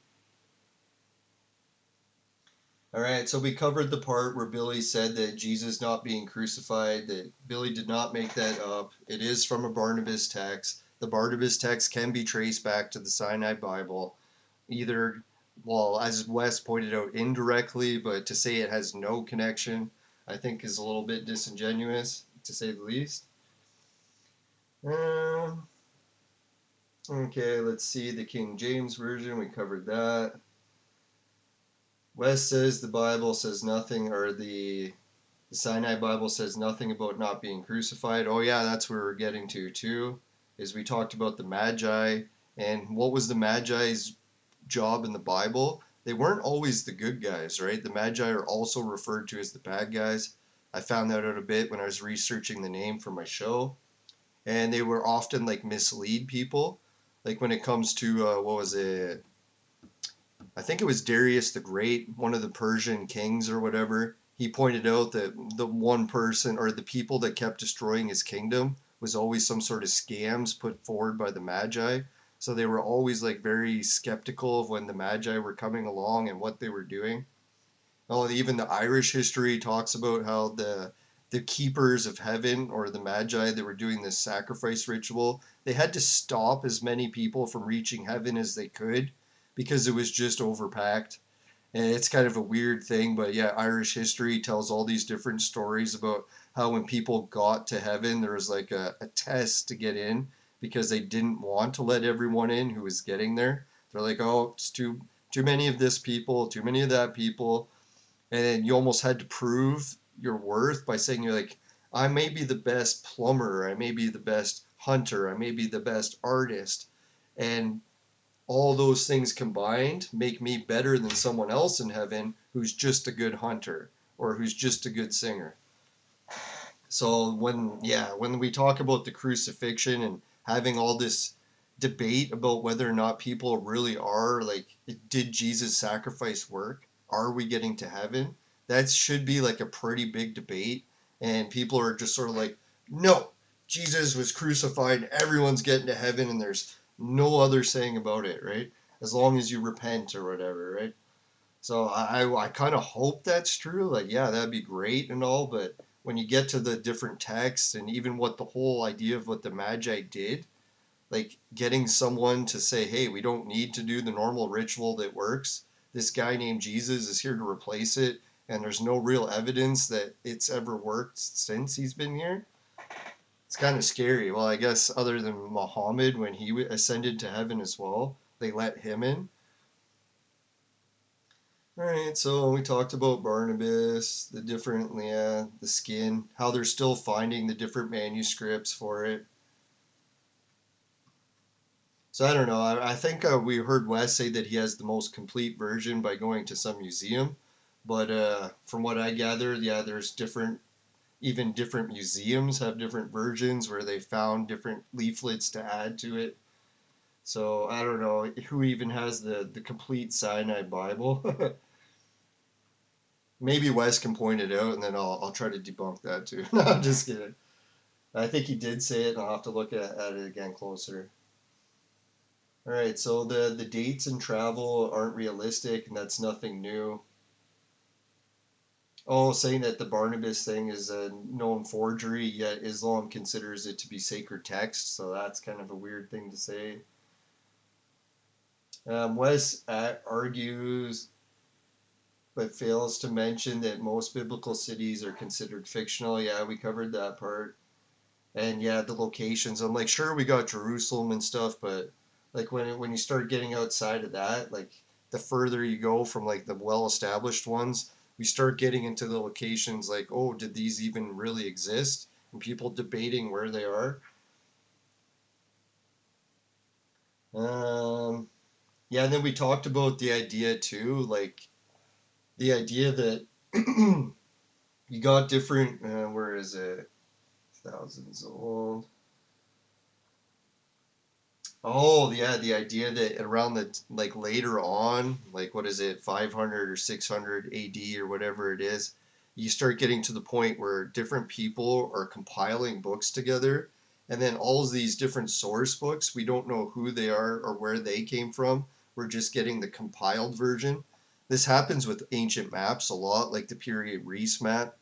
All right, so we covered the part where Billy said that Jesus not being crucified, that Billy did not make that up. It is from a Barnabas text. The Barnabas text can be traced back to the Sinai Bible, either, well, as Wes pointed out, indirectly, but to say it has no connection, I think is a little bit disingenuous, to say the least. Um, okay, let's see the King James Version. We covered that. Wes says the Bible says nothing, or the Sinai Bible says nothing about not being crucified. Oh yeah, that's where we're getting to too. Is we talked about the Magi and what was the Magi's job in the Bible? They weren't always the good guys, right? The Magi are also referred to as the bad guys. I found that out a bit when I was researching the name for my show, and they were often like mislead people. Like when it comes to what was it? I think it was Darius the Great, one of the Persian kings or whatever. He pointed out that the one person or the people that kept destroying his kingdom was always some sort of scams put forward by the Magi. So they were always like very skeptical of when the Magi were coming along and what they were doing. Oh, even the Irish history talks about how the keepers of heaven or the Magi that were doing this sacrifice ritual, they had to stop as many people from reaching heaven as they could because it was just overpacked. And it's kind of a weird thing, but yeah, Irish history tells all these different stories about how when people got to heaven, there was like a test to get in because they didn't want to let everyone in who was getting there. They're like, oh, it's too many of this people, too many of that people, and then you almost had to prove your worth by saying you're like, I may be the best plumber, I may be the best hunter, I may be the best artist, and all those things combined make me better than someone else in heaven who's just a good hunter or who's just a good singer. So when we talk about the crucifixion and having all this debate about whether or not people really are like, did Jesus sacrifice work? Are we getting to heaven? That should be like a pretty big debate, and people are just sort of like, no, Jesus was crucified, everyone's getting to heaven, and there's no other saying about it, right? As long as you repent or whatever, right? So I kind of hope that's true. Like, yeah, that'd be great and all, but when you get to the different texts and even what the whole idea of what the Magi did, like getting someone to say, hey, we don't need to do the normal ritual that works. This guy named Jesus is here to replace it, and there's no real evidence that it's ever worked since he's been here. It's kind of scary. Well, I guess other than Muhammad, when he ascended to heaven as well, they let him in. All right, so we talked about Barnabas, the different, yeah, the skin, how they're still finding the different manuscripts for it. So I don't know. I think we heard Wes say that he has the most complete version by going to some museum, but from what I gathered, yeah, there's different, even different museums have different versions where they found different leaflets to add to it. So I don't know who even has the complete Sinai Bible. Maybe Wes can point it out, and then I'll try to debunk that too. No, I'm just kidding. I think he did say it, and I'll have to look at it again closer. All right, so the dates and travel aren't realistic, and that's nothing new. Oh, saying that the Barnabas thing is a known forgery, yet Islam considers it to be sacred text, so that's kind of a weird thing to say. Wes argues but fails to mention that most biblical cities are considered fictional. Yeah, we covered that part. And yeah, the locations. I'm like, sure, we got Jerusalem and stuff, but like when you start getting outside of that, like the further you go from like the well-established ones, we start getting into the locations like, oh, did these even really exist? And people debating where they are. Um, yeah, and then we talked about the idea too, like the idea that you got different. Where is it? Thousands old. Oh yeah, the idea that around the like later on, like what is it, 500 or 600 AD or whatever it is, you start getting to the point where different people are compiling books together, and then all of these different source books, we don't know who they are or where they came from. We're just getting the compiled version. This happens with ancient maps a lot, like the period Reese map.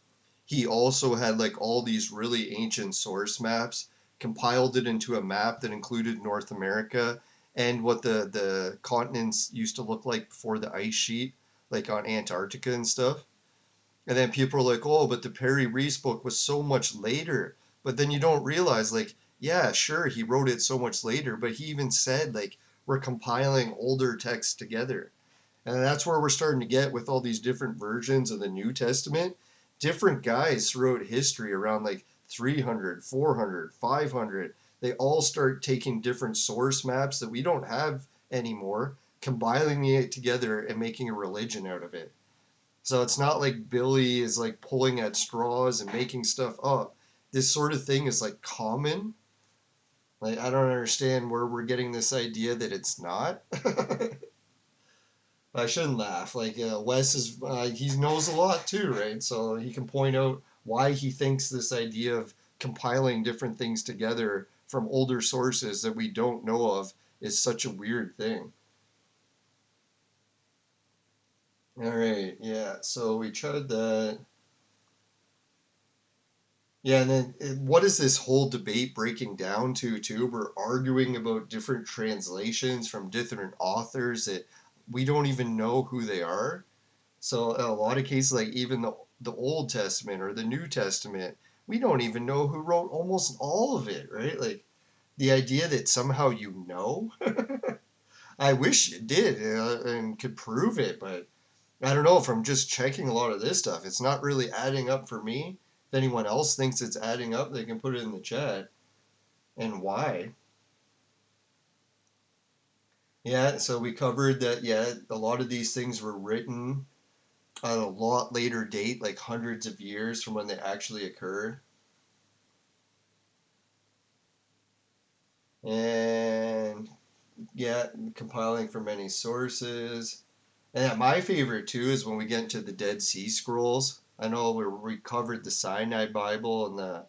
He also had like all these really ancient source maps, compiled it into a map that included North America and what the continents used to look like before the ice sheet, like on Antarctica and stuff. And then people are like, oh, but the Perry Reese book was so much later. But then you don't realize, like, yeah, sure, he wrote it so much later, but he even said, like, we're compiling older texts together. And that's where we're starting to get with all these different versions of the New Testament. Different guys throughout history around like 300, 400, 500, they all start taking different source maps that we don't have anymore, combining it together and making a religion out of it. So it's not like Billy is like pulling at straws and making stuff up. This sort of thing is like common. Like, I don't understand where we're getting this idea that it's not. I shouldn't laugh. Like Wes is, he knows a lot too, right? So he can point out why he thinks this idea of compiling different things together from older sources that we don't know of is such a weird thing. All right, yeah. So we tried that. Yeah, and then what is this whole debate breaking down to, too? We're arguing about different translations from different authors that we don't even know who they are. So in a lot of cases, like even the Old Testament or the New Testament, we don't even know who wrote almost all of it, right? Like the idea that somehow you know, I wish you did and could prove it, but I don't know. From just checking a lot of this stuff, it's not really adding up for me. If anyone else thinks it's adding up, they can put it in the chat and why. Yeah, so we covered that. Yeah, a lot of these things were written at a lot later date, like hundreds of years from when they actually occurred. And yeah, compiling from many sources. And yeah, my favorite too is when we get into the Dead Sea Scrolls. I know we covered the Sinai Bible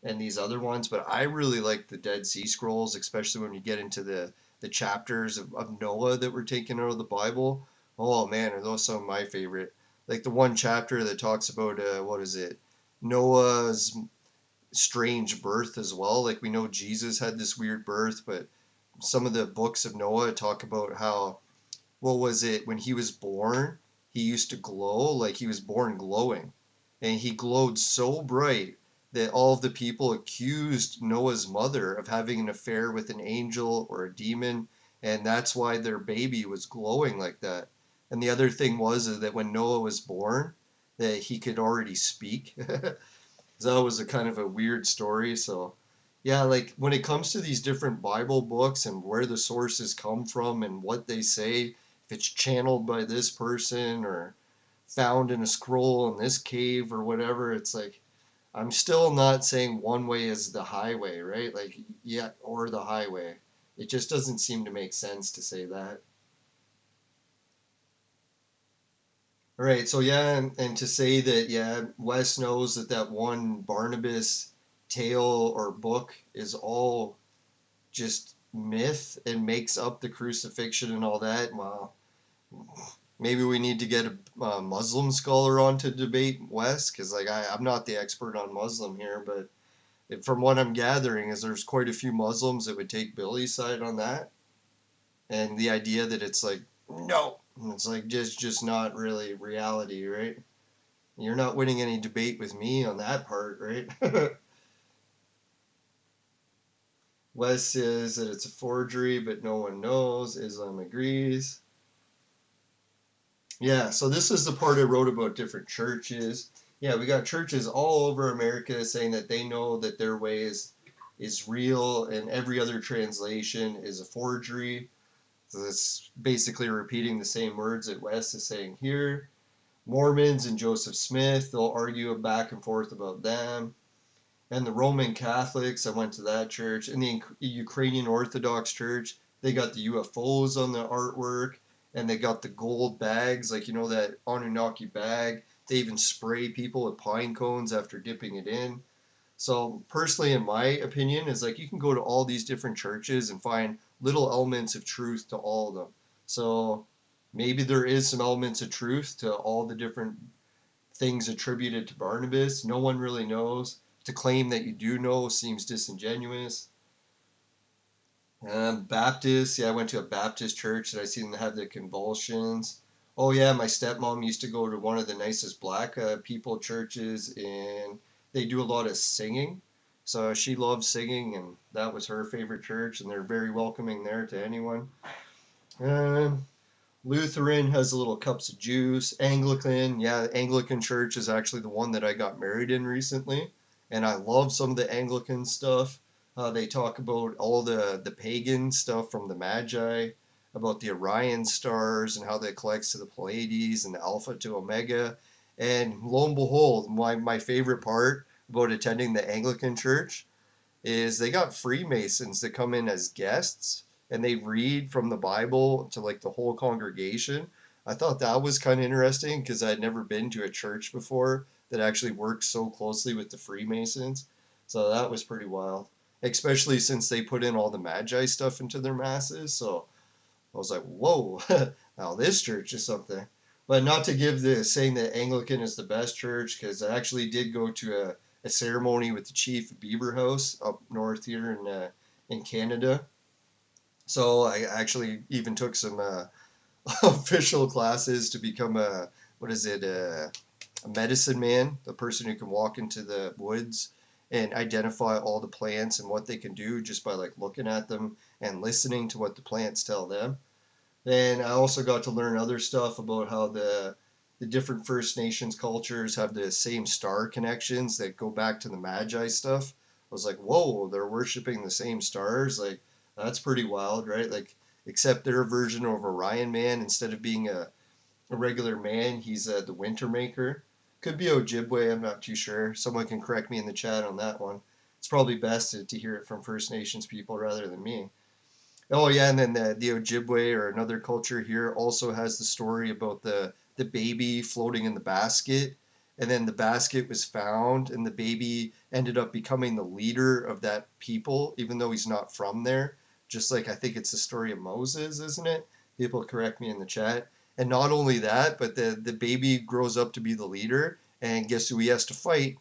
and these other ones, but I really like the Dead Sea Scrolls, especially when you get into the chapters of Noah that were taken out of the Bible. Oh man, are those some of my favorite? Like the one chapter that talks about what is it? Noah's strange birth as well. Like we know Jesus had this weird birth, but some of the books of Noah talk about how, what was it, when he was born, he used to glow, like he was born glowing. And he glowed so bright that all of the people accused Noah's mother of having an affair with an angel or a demon, and that's why their baby was glowing like that. And the other thing was is that when Noah was born, that he could already speak. So that was a kind of a weird story. So, yeah, like when it comes to these different Bible books and where the sources come from and what they say, if it's channeled by this person or found in a scroll in this cave or whatever, it's like I'm still not saying one way is the highway, right? Like, yeah, or the highway. It just doesn't seem to make sense to say that. All right, so yeah, and to say that, yeah, Wes knows that that one Barnabas tale or book is all just myth and makes up the crucifixion and all that. Well, maybe we need to get a Muslim scholar on to debate Wes, because like I'm not the expert on Muslim here, but from what I'm gathering is there's quite a few Muslims that would take Billy's side on that, and the idea that it's like no, it's like just not really reality, right? You're not winning any debate with me on that part, right? Wes says that it's a forgery, but no one knows. Islam agrees. Yeah, so this is the part I wrote about different churches. Yeah, we got churches all over America saying that they know that their way is real and every other translation is a forgery. So it's basically repeating the same words that Wes is saying here. Mormons and Joseph Smith, they'll argue back and forth about them. And the Roman Catholics, I went to that church. And the Ukrainian Orthodox Church, they got the UFOs on the artwork, and they got the gold bags, like, that Anunnaki bag. They even spray people with pine cones after dipping it in. So personally, in my opinion, is like you can go to all these different churches and find little elements of truth to all of them. So maybe there is some elements of truth to all the different things attributed to Barnabas. No one really knows. To claim that you do know seems disingenuous. Baptist, yeah, I went to a Baptist church and I seen them have the convulsions. Oh yeah, my stepmom used to go to one of the nicest black people churches, and they do a lot of singing. So she loves singing, and that was her favorite church, and they're very welcoming there to anyone. Um, Lutheran has a little cups of juice. Anglican, yeah, Anglican church is actually the one that I got married in recently, and I love some of the Anglican stuff. They talk about all the pagan stuff from the Magi, about the Orion stars and how they collects to the Pleiades and the Alpha to Omega. And lo and behold, my favorite part about attending the Anglican church is they got Freemasons that come in as guests and they read from the Bible to like the whole congregation. I thought that was kind of interesting because I'd never been to a church before that actually works so closely with the Freemasons. So that was pretty wild, especially since they put in all the Magi stuff into their masses. So I was like, whoa, now this church is something. But not to give the saying that Anglican is the best church, because I actually did go to a ceremony with the chief of Beaver House up north here in Canada. So I actually even took some official classes to become what is it, a medicine man, the person who can walk into the woods and identify all the plants and what they can do just by like looking at them and listening to what the plants tell them. Then I also got to learn other stuff about how the different First Nations cultures have the same star connections that go back to the Magi stuff. I was like, whoa, they're worshiping the same stars. Like, that's pretty wild, right? Like, except their version of Orion Man, instead of being a regular man, he's the Winter Maker. Could be Ojibwe, I'm not too sure. Someone can correct me in the chat on that one. It's probably best to hear it from First Nations people rather than me. Oh yeah, and then the Ojibwe or another culture here also has the story about the baby floating in the basket, and then the basket was found, and the baby ended up becoming the leader of that people, even though he's not from there. Just like I think it's the story of Moses, isn't it? People correct me in the chat. And not only that, but the baby grows up to be the leader, and guess who he has to fight?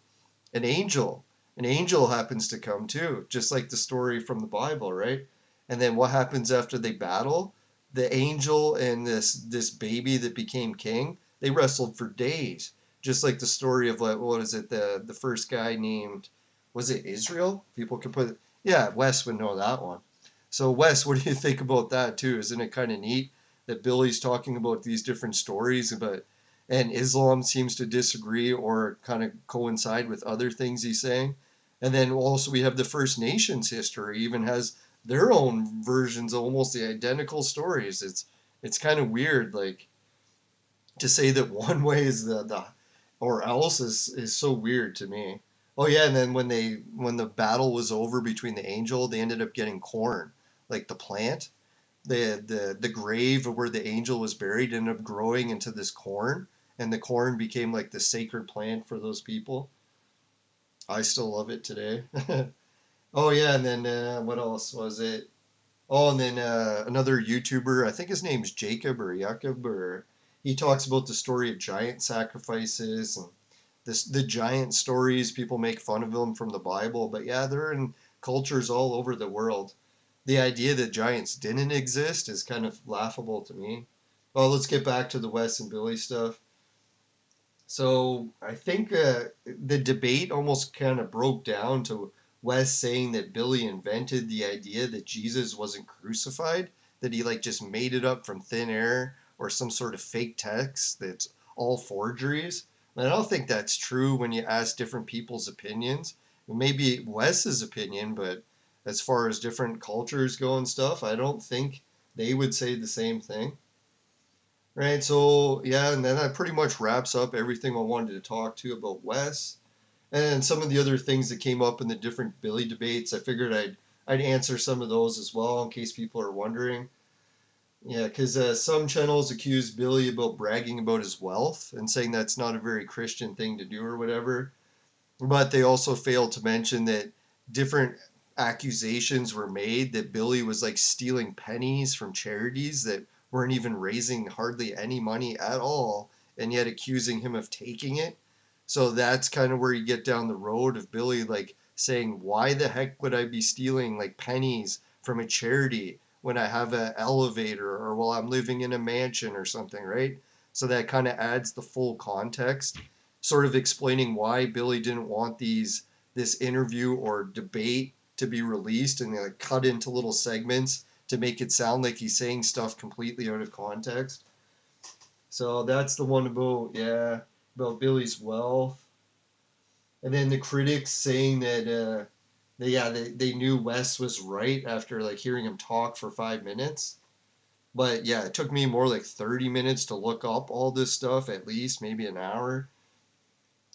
An angel. An angel happens to come too, just like the story from the Bible, right? And then what happens after they battle? The angel and this baby that became king, they wrestled for days, just like the story of like what is it, the first guy named, was it Israel? People can put, yeah, Wes would know that one. So Wes, what do you think about that too? Isn't it kind of neat that Billy's talking about these different stories, but and Islam seems to disagree or kind of coincide with other things he's saying? And then also we have the First Nations history even has their own versions of almost the identical stories. It's kind of weird, like to say that one way is the or else is so weird to me. Oh yeah, and then when the battle was over between the angel, they ended up getting corn, like the plant. The grave where the angel was buried ended up growing into this corn, and the corn became like the sacred plant for those people. I still love it today. Oh yeah, and then what else was it? Oh, and then another YouTuber, I think his name's Jacob or Jacob, or he talks about the story of giant sacrifices and the giant stories. People make fun of them from the Bible, but yeah, they're in cultures all over the world. The idea that giants didn't exist is kind of laughable to me. Well, let's get back to the Wes and Billy stuff. So I think the debate almost kind of broke down to Wes saying that Billy invented the idea that Jesus wasn't crucified, that he like just made it up from thin air or some sort of fake text that's all forgeries. And I don't think that's true when you ask different people's opinions. Maybe Wes's opinion, but as far as different cultures go and stuff, I don't think they would say the same thing. Right, so yeah, and then that pretty much wraps up everything I wanted to talk to about Wes. And some of the other things that came up in the different Billy debates, I figured I'd answer some of those as well in case people are wondering. Yeah, because some channels accuse Billy about bragging about his wealth and saying that's not a very Christian thing to do or whatever. But they also failed to mention that different accusations were made that Billy was like stealing pennies from charities that weren't even raising hardly any money at all, and yet accusing him of taking it. So that's kind of where you get down the road of Billy like saying, why the heck would I be stealing like pennies from a charity when I have an elevator or while I'm living in a mansion or something, right? So that kind of adds the full context, sort of explaining why Billy didn't want this interview or debate to be released, and they like cut into little segments to make it sound like he's saying stuff completely out of context. So that's the one about, yeah, about Billy's wealth. And then the critics saying that they knew Wes was right after like hearing him talk for 5 minutes. But yeah, it took me more like 30 minutes to look up all this stuff, at least maybe an hour.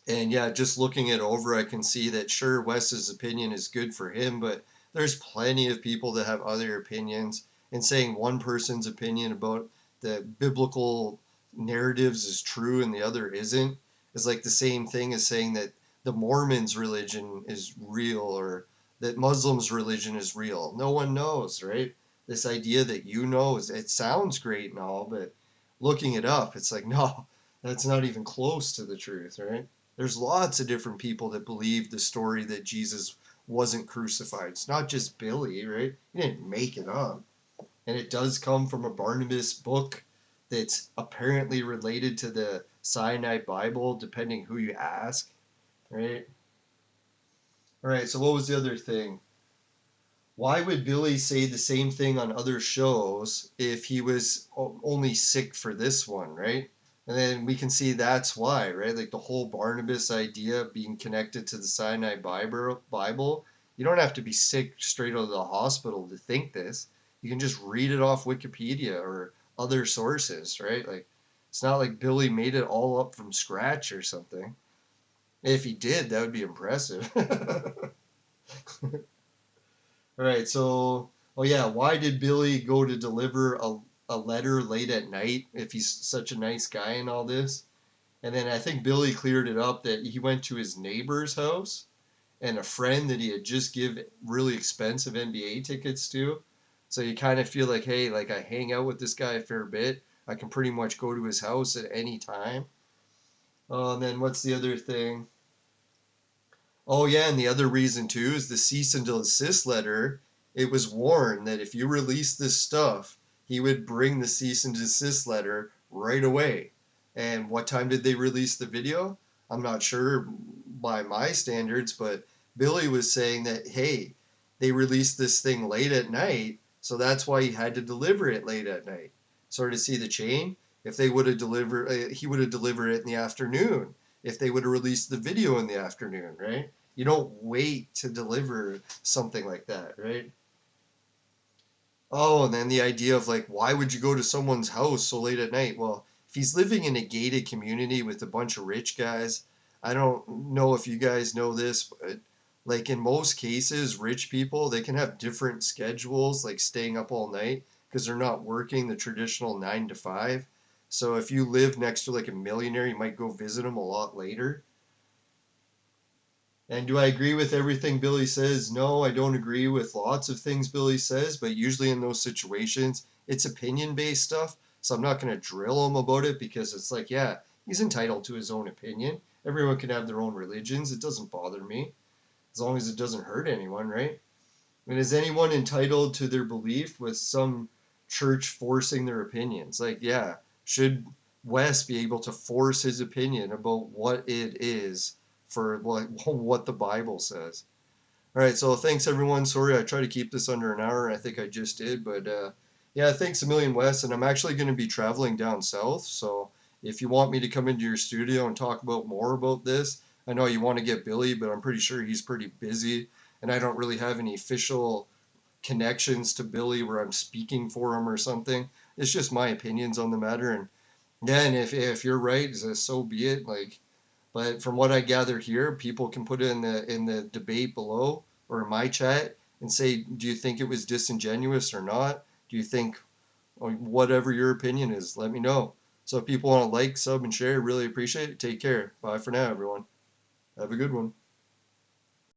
And yeah, just looking it over, I can see that sure, Wes's opinion is good for him, but there's plenty of people that have other opinions. And saying one person's opinion about the biblical narratives is true and the other isn't is like the same thing as saying that the Mormons' religion is real or that Muslims' religion is real. No one knows, right? This idea that you know is, it sounds great and all, but looking it up, it's like, no, that's not even close to the truth, right? There's lots of different people that believe the story that Jesus wasn't crucified. It's not just Billy, right? He didn't make it up. And it does come from a Barnabas book that's apparently related to the Sinai Bible, depending who you ask, right? All right, so what was the other thing? Why would Billy say the same thing on other shows if he was only sick for this one, right? And then we can see that's why, right? Like the whole Barnabas idea being connected to the Sinai Bible. You don't have to be sick straight out of the hospital to think this. You can just read it off Wikipedia or other sources, right? Like it's not like Billy made it all up from scratch or something. If he did, that would be impressive. All right, so, oh yeah, why did Billy go to deliver a letter late at night if he's such a nice guy and all this? And then I think Billy cleared it up that he went to his neighbor's house and a friend that he had just give really expensive NBA tickets to. So you kind of feel like, hey, like I hang out with this guy a fair bit. I can pretty much go to his house at any time. Oh, and then what's the other thing? Oh yeah, and the other reason too is the cease and desist letter. It was warned that if you release this stuff, he would bring the cease and desist letter right away. And what time did they release the video? I'm not sure by my standards, but Billy was saying that hey, they released this thing late at night, so that's why he had to deliver it late at night. Sort of see the chain? If they would have delivered, he would have delivered it in the afternoon. If they would have released the video in the afternoon, right? You don't wait to deliver something like that, right? Oh, and then the idea of like, why would you go to someone's house so late at night? Well, if he's living in a gated community with a bunch of rich guys, I don't know if you guys know this, but like in most cases, rich people, they can have different schedules, like staying up all night because they're not working the traditional 9 to 5. So if you live next to like a millionaire, you might go visit him a lot later. And do I agree with everything Billy says? No, I don't agree with lots of things Billy says, but usually in those situations, it's opinion based stuff. So I'm not going to drill him about it because it's like, yeah, he's entitled to his own opinion. Everyone can have their own religions. It doesn't bother me as long as it doesn't hurt anyone, right? And is anyone entitled to their belief with some church forcing their opinions? Like, yeah, should Wes be able to force his opinion about what it is for what the Bible says? All right, so thanks everyone. Sorry, I try to keep this under an hour. I think I just did, but yeah, thanks a million, Wes. And I'm actually going to be traveling down south, so if you want me to come into your studio and talk about more about this, I know you want to get Billy, but I'm pretty sure he's pretty busy, and I don't really have any official connections to Billy where I'm speaking for him or something. It's just my opinions on the matter, and yeah, and if you're right, so be it. Like But from what I gather here, people can put it in the debate below or in my chat and say, do you think it was disingenuous or not? Do you think, or whatever your opinion is, let me know. So if people want to like, sub, and share, really appreciate it. Take care. Bye for now, everyone. Have a good one.